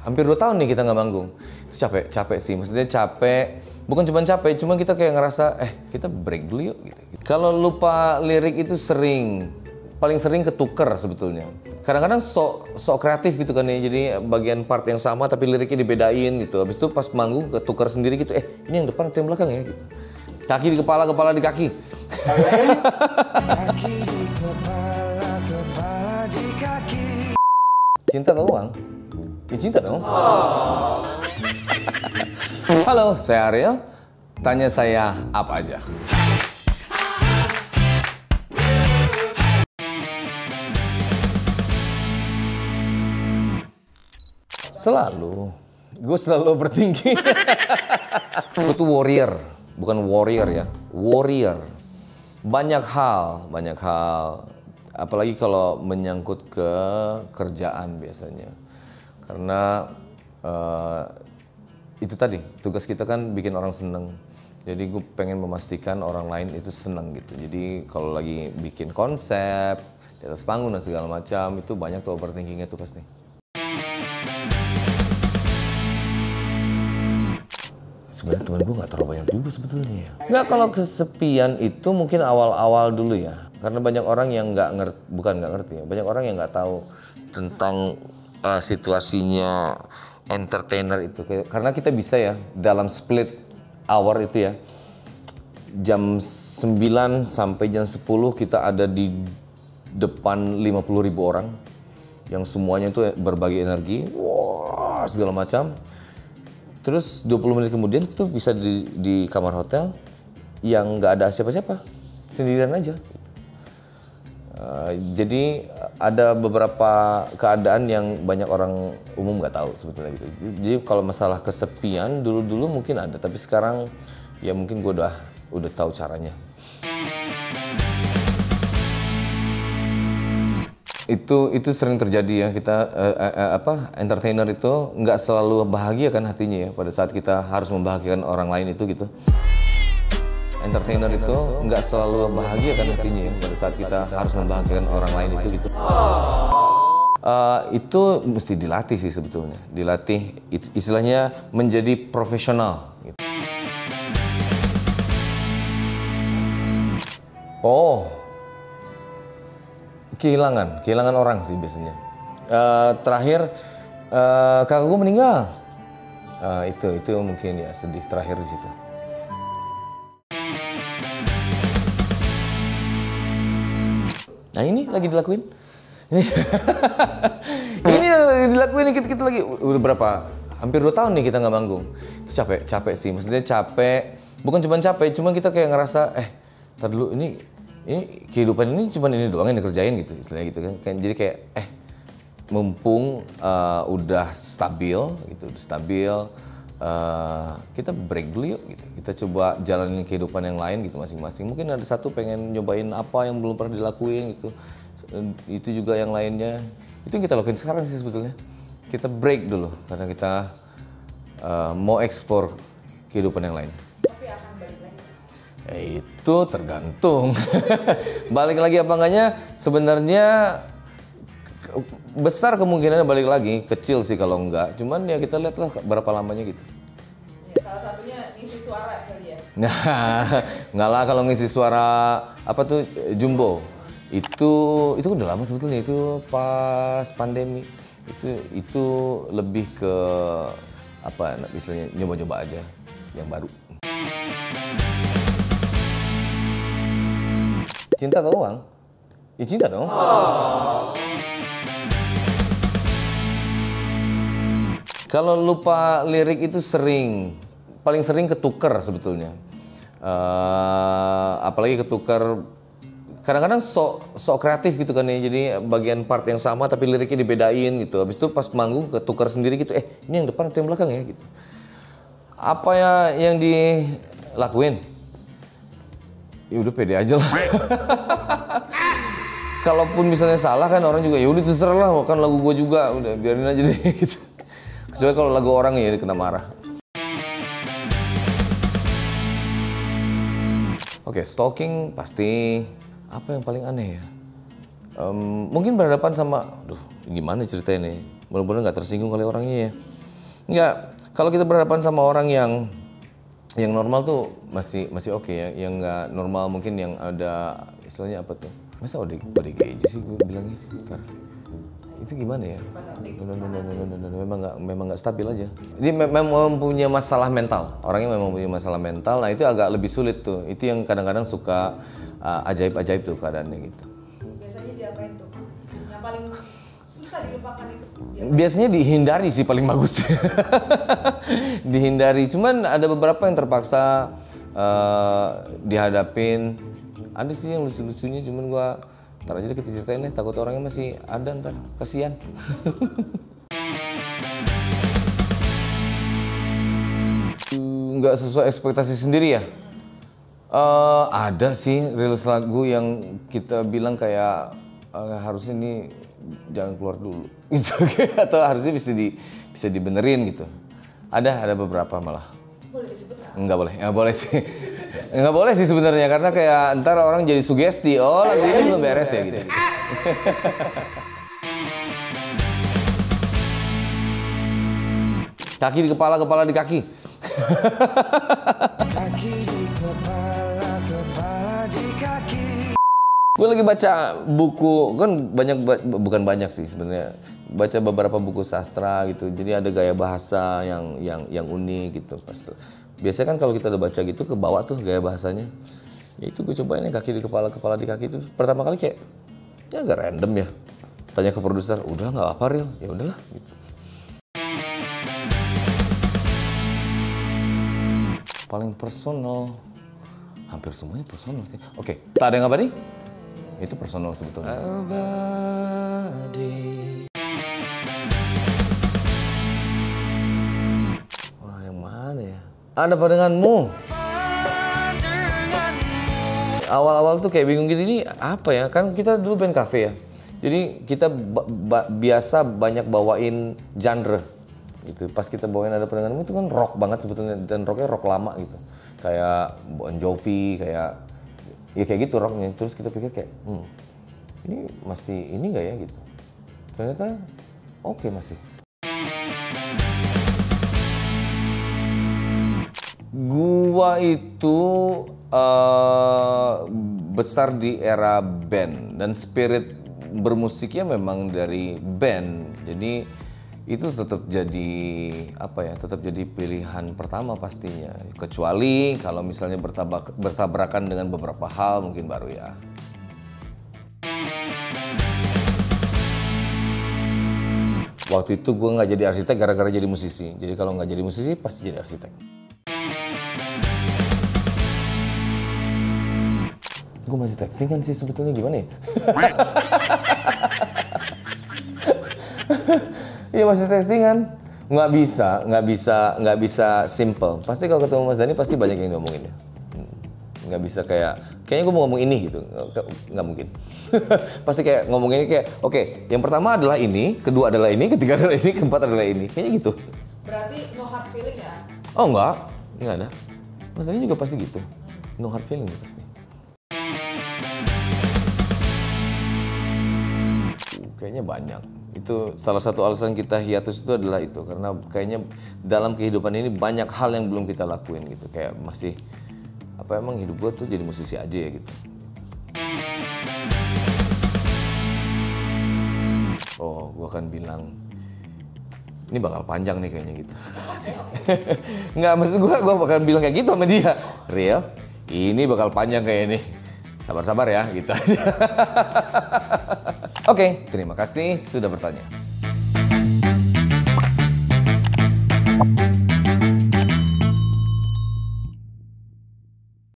hampir 2 tahun nih kita nggak manggung. Itu capek sih, maksudnya capek. Bukan cuma capek, cuma kita kayak ngerasa, kita break dulu yuk gitu. Kalau lupa lirik itu paling sering ketuker sebetulnya. Kadang-kadang sok kreatif gitu kan ya, jadi bagian part yang sama tapi liriknya dibedain gitu. Habis itu pas manggung ketuker sendiri gitu, ini yang depan atau yang belakang ya gitu. Kaki di kepala, kepala di kaki. Kaki di kepala, kepala di kaki. Cinta atau uang? Ya cinta dong. Halo, saya Ariel. Tanya saya apa aja. Gue selalu overthinking. Gue tuh warrior, bukan warrior ya, warrior. Banyak hal. Apalagi kalau menyangkut ke kerjaan biasanya. Karena itu tadi, tugas kita kan bikin orang seneng. Jadi gue pengen memastikan orang lain itu seneng gitu. Jadi kalau lagi bikin konsep, di atas panggung dan segala macam, itu banyak tuh overthinkingnya tuh pasti. Sebenarnya temen gue gak terlalu banyak juga sebetulnya ya. Nggak, kalau kesepian itu mungkin awal-awal dulu ya. Karena banyak orang yang bukan nggak ngerti ya. Banyak orang yang nggak tahu tentang situasinya entertainer itu. Karena kita bisa ya dalam split hour itu ya. Jam 9 sampai jam 10 kita ada di depan 50.000 orang. Yang semuanya itu berbagi energi. Wah, segala macam. Terus 20 menit kemudian itu bisa di kamar hotel yang nggak ada siapa-siapa, sendirian aja. Jadi ada beberapa keadaan yang banyak orang umum nggak tahu sebetulnya gitu. Jadi kalau masalah kesepian dulu mungkin ada, tapi sekarang ya mungkin gue udah tahu caranya. Itu sering terjadi ya, kita entertainer itu nggak selalu bahagia kan hatinya ya pada saat kita harus membahagiakan orang lain itu gitu. Entertainer itu nggak selalu bahagia kan hatinya ya pada saat kita harus membahagiakan orang lain itu gitu. Itu mesti dilatih sih sebetulnya, dilatih istilahnya menjadi profesional. Gitu. Kehilangan orang sih biasanya. Terakhir kakak gue meninggal. Itu mungkin ya sedih terakhir di situ. Nah ini lagi dilakuin. Ini lagi dilakuin kita lagi udah berapa? Hampir 2 tahun nih kita nggak manggung. Itu capek sih. Maksudnya capek. Bukan cuma capek, cuma kita kayak ngerasa ntar dulu ini kehidupan ini cuma ini doang yang dikerjain gitu istilahnya gitu kan. Jadi kayak mumpung udah stabil kita break dulu yuk gitu. Kita coba jalanin kehidupan yang lain gitu masing-masing. Mungkin ada satu pengen nyobain apa yang belum pernah dilakuin gitu. Itu juga yang lainnya. Itu yang kita lakuin sekarang sih sebetulnya. Kita break dulu karena kita mau explore kehidupan yang lain. Tapi akan balik lagi? Itu tergantung. Balik lagi apa enggaknya sebenarnya besar kemungkinannya balik lagi, kecil sih kalau enggak. Cuman ya kita lihatlah berapa lamanya gitu. Ya, salah satunya ngisi suara kali ya? Nah, enggak lah kalau ngisi suara apa tuh Jumbo. Itu udah lama sebetulnya, itu pas pandemi. Itu lebih ke apa misalnya nyoba-nyoba aja yang baru. Cinta atau uang? Ya cinta dong. Kalau lupa lirik itu paling sering ketuker sebetulnya. Apalagi ketuker, kadang-kadang sok kreatif gitu kan ya. Jadi bagian part yang sama tapi liriknya dibedain gitu. Habis itu pas manggung ketukar sendiri gitu. Ini yang depan atau yang belakang ya gitu. Apa ya yang dilakuin? Ya udah pede aja lah. Kalaupun misalnya salah kan orang juga ya udah terserah lah, kan lagu gue juga, udah biarin aja deh gitu. Kecuali kalau lagu orang ya kena marah. Oke, stalking pasti. Apa yang paling aneh ya? Mungkin berhadapan sama, gimana ceritanya nih? Mudah-mudahan nggak tersinggung kali orangnya ya. Enggak, kalau kita berhadapan sama orang yang normal tuh masih oke ya. Yang nggak normal mungkin yang ada istilahnya apa tuh? Masa ODGJ sih gue bilangnya? Ntar. Itu gimana ya? Memang nggak stabil aja. Dia memang punya masalah mental. Orangnya memang punya masalah mental. Nah itu agak lebih sulit tuh. Itu yang kadang-kadang suka ajaib-ajaib tuh keadaannya gitu. Biasanya diapain tuh? Yang paling susah dilupakan itu? Biasanya dihindari sih paling bagus. Dihindari. Cuman ada beberapa yang terpaksa dihadapin. Ada sih yang lucu-lucunya, cuman gua ntar aja deh kita ceritain deh, takut orangnya masih ada ntar, kasihan. Nggak sesuai ekspektasi sendiri ya? Ada sih rilis lagu yang kita bilang kayak harusnya ini jangan keluar dulu gitu, atau harusnya bisa dibenerin gitu. Ada beberapa malah. Boleh disebut nggak? Nggak boleh sih. Nggak boleh sih sebenarnya, karena kayak ntar orang jadi sugesti, oh lagu ini belum beres ya gitu. Kaki di kepala, kepala di kaki. Kaki di kepala, kepala di kaki. Gue lagi baca buku, kan bukan banyak sih sebenarnya. Baca beberapa buku sastra gitu, jadi ada gaya bahasa yang unik gitu. Biasanya kan kalau kita udah baca gitu ke bawah tuh gaya bahasanya. Ya itu gue cobain ya, kaki di kepala, kepala di kaki itu. Pertama kali kayak ya agak random ya. Tanya ke produser, udah nggak apa Ril, ya udahlah. Gitu. Paling personal, hampir semuanya personal sih. Oke, tak ada yang apa nih? Itu personal sebetulnya. Wah, yang mana ya? Ada apa denganmu? Awal-awal tuh kayak bingung gitu, ini apa ya? Kan kita dulu band cafe ya. Jadi kita biasa banyak bawain genre gitu. Pas kita bawain Ada Apa Denganmu itu kan rock banget sebetulnya, dan rocknya rock lama gitu. Kayak Bon Jovi, kayak ya kayak gitu rocknya. Terus kita pikir kayak ini masih ini nggak ya gitu. Ternyata oke masih. Gua itu besar di era band, dan spirit bermusiknya memang dari band. Jadi itu tetap jadi apa ya? Tetap jadi pilihan pertama pastinya. Kecuali kalau misalnya bertabrakan dengan beberapa hal mungkin baru ya. Waktu itu gue nggak jadi arsitek gara-gara jadi musisi. Jadi kalau nggak jadi musisi pasti jadi arsitek. Gue masih texting kan sih sebetulnya, gimana ya? Iya masih textingan. Nggak bisa simple. Pasti kalau ketemu Mas Dhani pasti banyak yang ngomongin ya. Nggak bisa kayaknya gue mau ngomong ini gitu. Nggak mungkin. Pasti kayak ngomonginnya kayak, oke, yang pertama adalah ini, kedua adalah ini, ketiga adalah ini, keempat adalah ini. Kayaknya gitu. Berarti no hard feeling ya? Oh nggak ada. Mas Dhani juga pasti gitu. No hard feeling pasti. Kayaknya banyak. Itu salah satu alasan kita hiatus itu adalah itu, karena kayaknya dalam kehidupan ini banyak hal yang belum kita lakuin gitu. Kayak masih apa, emang hidup gue tuh jadi musisi aja ya gitu. Oh, gue akan bilang ini bakal panjang nih kayaknya gitu. Nggak, maksud gue bakal bilang kayak gitu sama dia. Real, ini bakal panjang kayak ini. Sabar-sabar ya, gitu aja. Oke, terima kasih sudah bertanya.